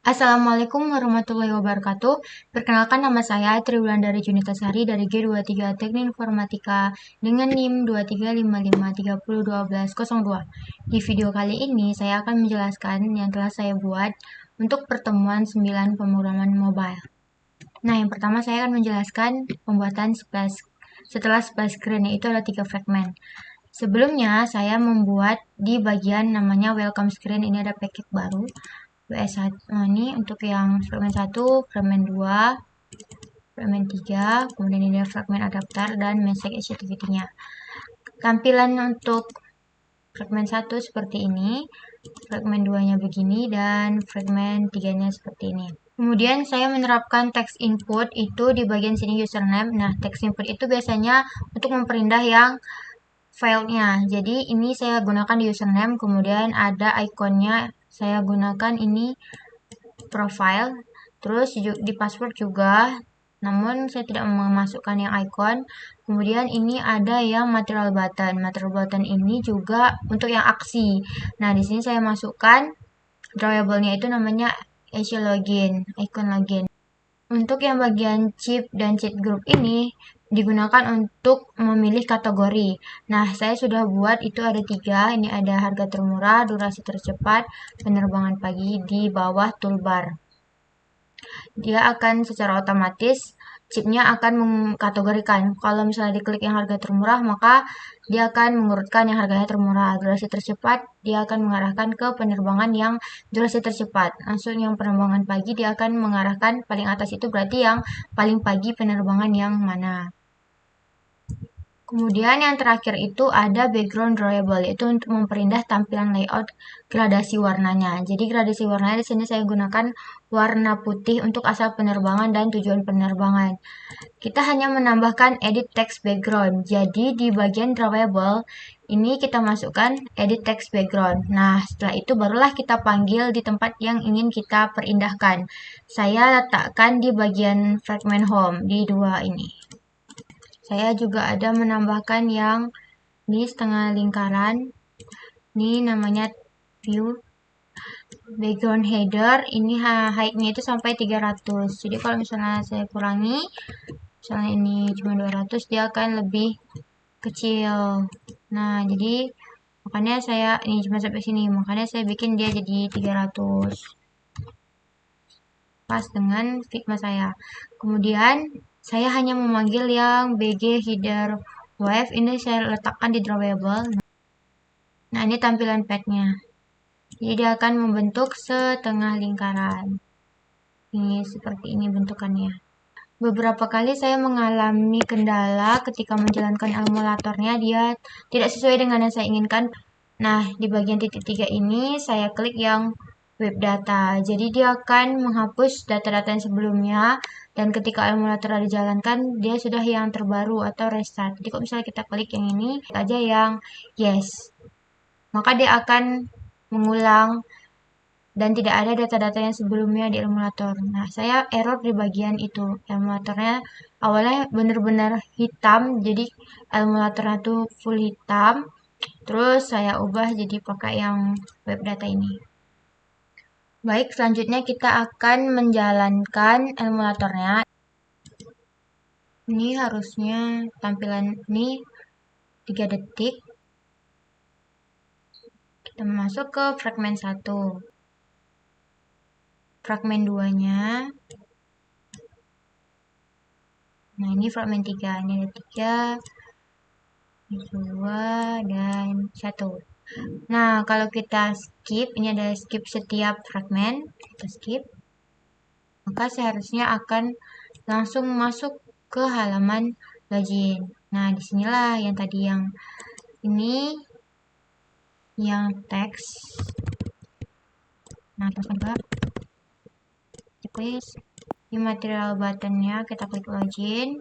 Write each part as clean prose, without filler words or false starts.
Assalamualaikum warahmatullahi wabarakatuh. Perkenalkan, nama saya Triwulandari Junitasari dari G23 Teknik Informatika dengan NIM 2355301202. Di video kali ini saya akan menjelaskan yang telah saya buat untuk pertemuan 9 pemrograman mobile. Nah, yang pertama saya akan menjelaskan pembuatan setelah splash screen, yaitu ada 3 fragmen. Sebelumnya saya membuat di bagian namanya welcome screen, ini ada paket baru WS1. Ini untuk yang fragmen 1, fragmen 2, fragmen 3, kemudian ini ada fragmen adapter dan message activity-nya. Tampilan untuk fragmen 1 seperti ini, fragmen 2-nya begini, dan fragmen 3-nya seperti ini. Kemudian saya menerapkan text input itu di bagian sini username. Nah, text input itu biasanya untuk memperindah yang filenya. Jadi ini saya gunakan di username, kemudian ada ikonnya saya gunakan ini profile, terus di password juga, namun saya tidak memasukkan yang icon. Kemudian ini ada yang material button ini juga untuk yang aksi. Nah, di sini saya masukkan drawable-nya, itu namanya icon login. Untuk yang bagian chip dan chat group ini digunakan untuk memilih kategori. Nah, saya sudah buat itu ada 3. Ini ada harga termurah, durasi tercepat, penerbangan pagi di bawah toolbar. Dia akan secara otomatis chipnya akan mengkategorikan. Kalau misalnya diklik yang harga termurah, maka dia akan mengurutkan yang harganya termurah. Durasi tercepat, dia akan mengarahkan ke penerbangan yang durasi tercepat. Langsung yang penerbangan pagi, dia akan mengarahkan paling atas, itu berarti yang paling pagi penerbangan yang mana. Kemudian yang terakhir itu ada background drawable, yaitu untuk memperindah tampilan layout gradasi warnanya. Jadi gradasi warnanya di sini saya gunakan warna putih untuk asal penerbangan dan tujuan penerbangan. Kita hanya menambahkan edit text background. Jadi di bagian drawable ini kita masukkan edit text background. Nah, setelah itu barulah kita panggil di tempat yang ingin kita perindahkan. Saya letakkan di bagian fragment home di 2 ini. Saya juga ada menambahkan yang di setengah lingkaran. Ini namanya view. Background header, ini height-nya itu sampai 300. Jadi kalau misalnya saya kurangi, misalnya ini cuma 200, dia akan lebih kecil. Nah, jadi makanya saya ini cuma sampai sini, makanya saya bikin dia jadi 300. Pas dengan Figma saya. Kemudian saya hanya memanggil yang BG header wave, ini saya letakkan di drawable. Nah, ini tampilan padnya. Jadi dia akan membentuk setengah lingkaran. Ini seperti ini bentukannya. Beberapa kali saya mengalami kendala ketika menjalankan emulatornya, dia tidak sesuai dengan yang saya inginkan. Nah, di bagian titik 3 ini saya klik yang web data. Jadi dia akan menghapus data-data yang sebelumnya, dan ketika emulator dijalankan, dia sudah yang terbaru atau restart. Jadi kalau misalnya kita klik yang ini, aja yang yes, maka dia akan mengulang dan tidak ada data-data yang sebelumnya di emulator. Nah, saya error di bagian itu. Emulatornya awalnya benar-benar hitam, jadi emulatornya tuh full hitam. Terus saya ubah jadi pakai yang web data ini. Baik, selanjutnya kita akan menjalankan emulatornya. Ini harusnya tampilan ini 3 detik. Kita masuk ke fragmen 1. Fragmen 2-nya. Nah, ini fragmen 3. Ini ada 3, 2, dan 1. Nah, kalau kita skip, ini ada skip setiap fragmen. Kita skip. Maka seharusnya akan langsung masuk ke halaman login. Nah, disinilah yang tadi yang ini, yang teks. Nah, terus juga klik di material buttonnya, kita klik login.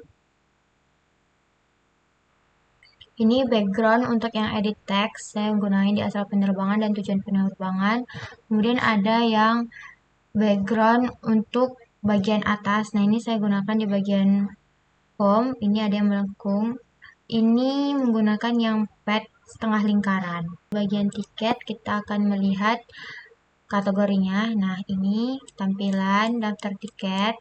Ini background untuk yang edit text, saya gunain di asal penerbangan dan tujuan penerbangan. Kemudian ada yang background untuk bagian atas. Nah, ini saya gunakan di bagian home. Ini ada yang melengkung. Ini menggunakan yang pad setengah lingkaran. Bagian tiket kita akan melihat kategorinya. Nah, ini tampilan daftar tiket.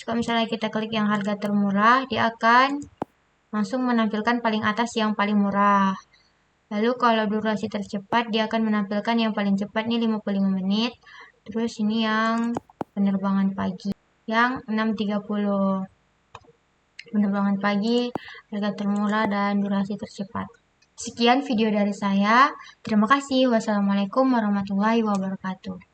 Kalau misalnya kita klik yang harga termurah, dia akan langsung menampilkan paling atas yang paling murah. Lalu kalau durasi tercepat, dia akan menampilkan yang paling cepat nih 55 menit. Terus ini yang penerbangan pagi yang 6.30. Penerbangan pagi, harga termurah, dan durasi tercepat. Sekian video dari saya. Terima kasih. Wassalamualaikum warahmatullahi wabarakatuh.